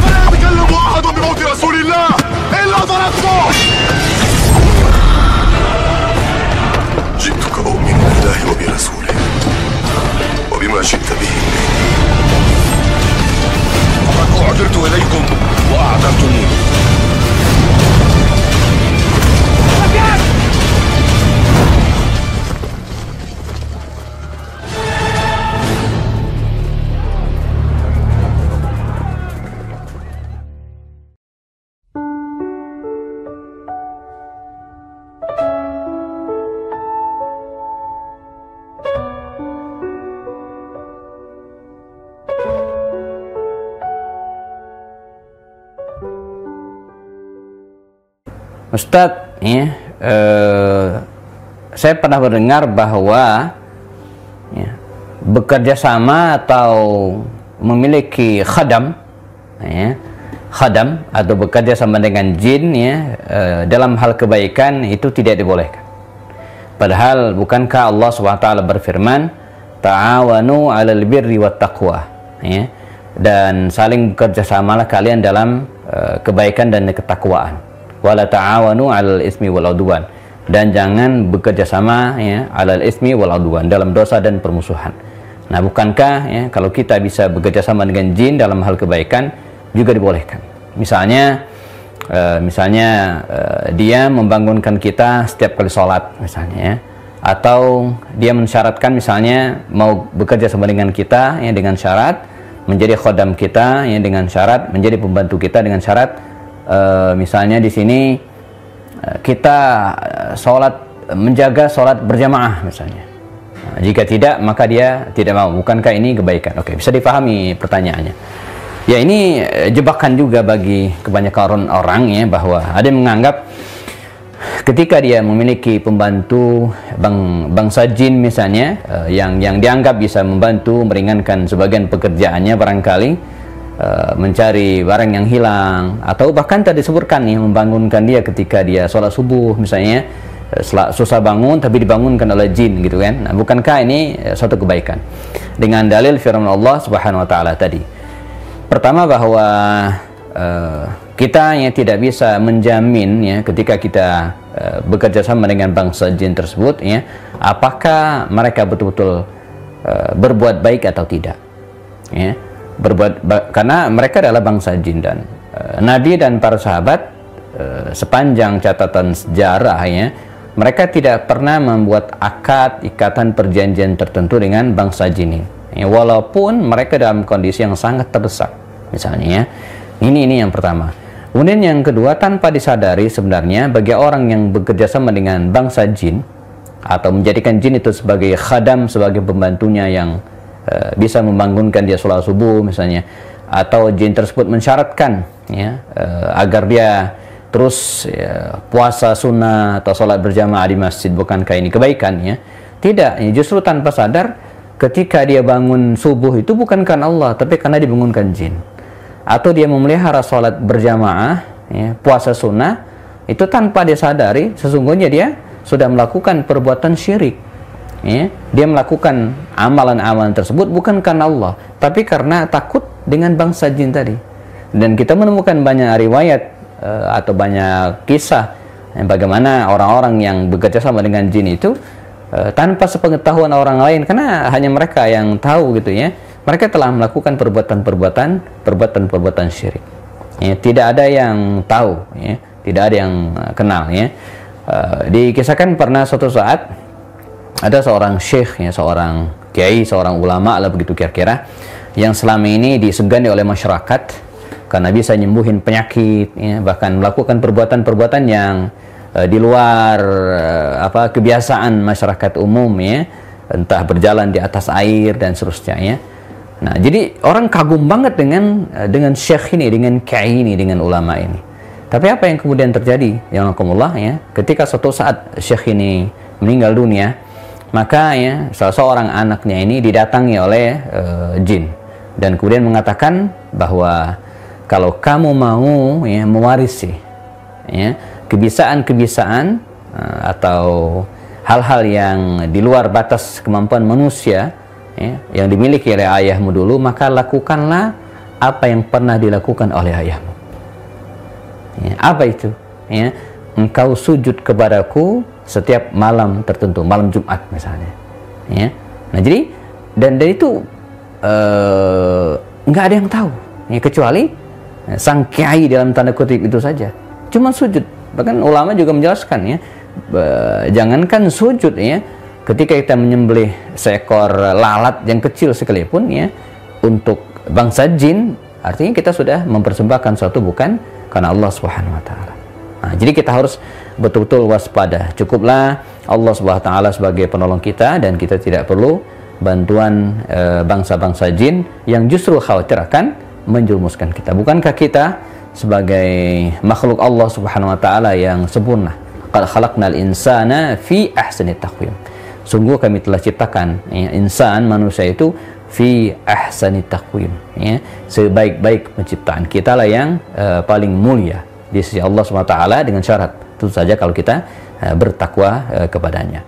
فلا يتكلم أحد بموت رسول الله إلا ضربته. جئتك أؤمن بالله وبرسوله وبما شئت به. فقد أعذرت إليكم وأعذرتموني. Ustadz, ya, saya pernah mendengar bahwa ya, bekerja sama atau memiliki khadam, ya, khadam atau bekerja sama dengan jin, ya, dalam hal kebaikan itu tidak dibolehkan. Padahal bukankah Allah SWT berfirman, ta'awanu 'alal birri wat taqwa, ya, dan saling bekerja samalah kalian dalam kebaikan dan ketakwaan. Wala ta'awanu 'alal ismi wal 'udwan, dan jangan bekerja sama, ya, 'alal ismi wal 'udwan, dalam dosa dan permusuhan. Nah, bukankah, ya, kalau kita bisa bekerja sama dengan jin dalam hal kebaikan juga dibolehkan. Misalnya dia membangunkan kita setiap kali sholat misalnya, ya, atau dia mensyaratkan misalnya mau bekerja sama dengan kita, ya, dengan syarat menjadi khodam kita, ya, dengan syarat menjadi pembantu kita, dengan syarat misalnya di sini kita menjaga sholat berjamaah misalnya. Nah, jika tidak, maka dia tidak mau. Bukankah ini kebaikan? Oke, bisa dipahami pertanyaannya. Ya, ini jebakan juga bagi kebanyakan orang, ya, bahwa ada yang menganggap ketika dia memiliki pembantu bangsa jin misalnya, yang dianggap bisa membantu meringankan sebagian pekerjaannya barangkali, mencari barang yang hilang, atau bahkan tadi disebutkan, nih, membangunkan dia ketika dia sholat subuh misalnya, susah bangun tapi dibangunkan oleh jin gitu kan. Nah, bukankah ini suatu kebaikan dengan dalil firman Allah Subhanahu wa taala tadi? Pertama, bahwa kita yang tidak bisa menjamin, ya, ketika kita bekerja sama dengan bangsa jin tersebut, ya, apakah mereka betul-betul berbuat baik atau tidak, ya. Karena mereka adalah bangsa jin, dan Nabi dan para sahabat sepanjang catatan sejarah, ya, mereka tidak pernah membuat akad, ikatan, perjanjian tertentu dengan bangsa jin ini, ya, walaupun mereka dalam kondisi yang sangat terdesak misalnya, ya. Ini yang pertama. Kemudian yang kedua, tanpa disadari sebenarnya bagi orang yang bekerja sama dengan bangsa jin atau menjadikan jin itu sebagai khadam, sebagai pembantunya yang bisa membangunkan dia sholat subuh misalnya, atau jin tersebut mensyaratkan, ya, agar dia terus, ya, puasa sunnah atau sholat berjamaah di masjid. Bukankah ini kebaikan, ya? Tidak, ya, justru tanpa sadar ketika dia bangun subuh itu bukan karena Allah, tapi karena dibangunkan jin. Atau dia memelihara sholat berjamaah, ya, puasa sunnah, itu tanpa dia sadari sesungguhnya dia sudah melakukan perbuatan syirik. Ya, dia melakukan amalan-amalan tersebut bukan karena Allah, tapi karena takut dengan bangsa jin tadi. Dan kita menemukan banyak riwayat atau banyak kisah, bagaimana orang-orang yang bekerja sama dengan jin itu tanpa sepengetahuan orang lain, karena hanya mereka yang tahu gitu, ya, mereka telah melakukan perbuatan syirik. Ya, tidak ada yang tahu, ya, tidak ada yang kenal, ya. Dikisahkan pernah suatu saat ada seorang syekh, ya, seorang kiai, seorang ulama lah begitu kira-kira, yang selama ini disegani oleh masyarakat karena bisa nyembuhin penyakit, ya, bahkan melakukan perbuatan-perbuatan yang di luar kebiasaan masyarakat umum, ya, entah berjalan di atas air dan seterusnya, ya. Nah, jadi orang kagum banget dengan syekh ini, dengan kiai ini, dengan ulama ini. Tapi apa yang kemudian terjadi? Ya, ya, ketika suatu saat syekh ini meninggal dunia, maka, ya, salah seorang anaknya ini didatangi oleh jin dan kemudian mengatakan bahwa kalau kamu mau, ya, mewarisi, ya, kebiasaan-kebiasaan atau hal-hal yang di luar batas kemampuan manusia, ya, yang dimiliki oleh ayahmu dulu, maka lakukanlah apa yang pernah dilakukan oleh ayahmu. Ya, apa itu? Ya, engkau sujud kepadaku setiap malam tertentu, malam Jumat misalnya. Ya. Nah jadi dan dari itu nggak ada yang tahu, ya, kecuali sang kiai dalam tanda kutip itu saja. Cuma sujud. Bahkan ulama juga menjelaskan, ya, jangankan sujud, ya, ketika kita menyembelih seekor lalat yang kecil sekalipun, ya, untuk bangsa jin, artinya kita sudah mempersembahkan suatu bukan karena Allah Subhanahu wa taala. Nah, jadi kita harus betul-betul waspada. Cukuplah Allah Subhanahu wa taala sebagai penolong kita, dan kita tidak perlu bantuan bangsa-bangsa jin yang justru khawatir akan menjerumuskan kita. Bukankah kita sebagai makhluk Allah Subhanahu wa taala yang sempurna? Qad khalaqnal insana fi ahsani taqwim. Sungguh kami telah ciptakan, ya, insan, manusia itu fi ahsani taqwim, ya, sebaik-baik penciptaan. Kita lah yang paling mulia di sisi Allah Subhanahu wa taala, dengan syarat tentu saja kalau kita bertakwa kepadanya.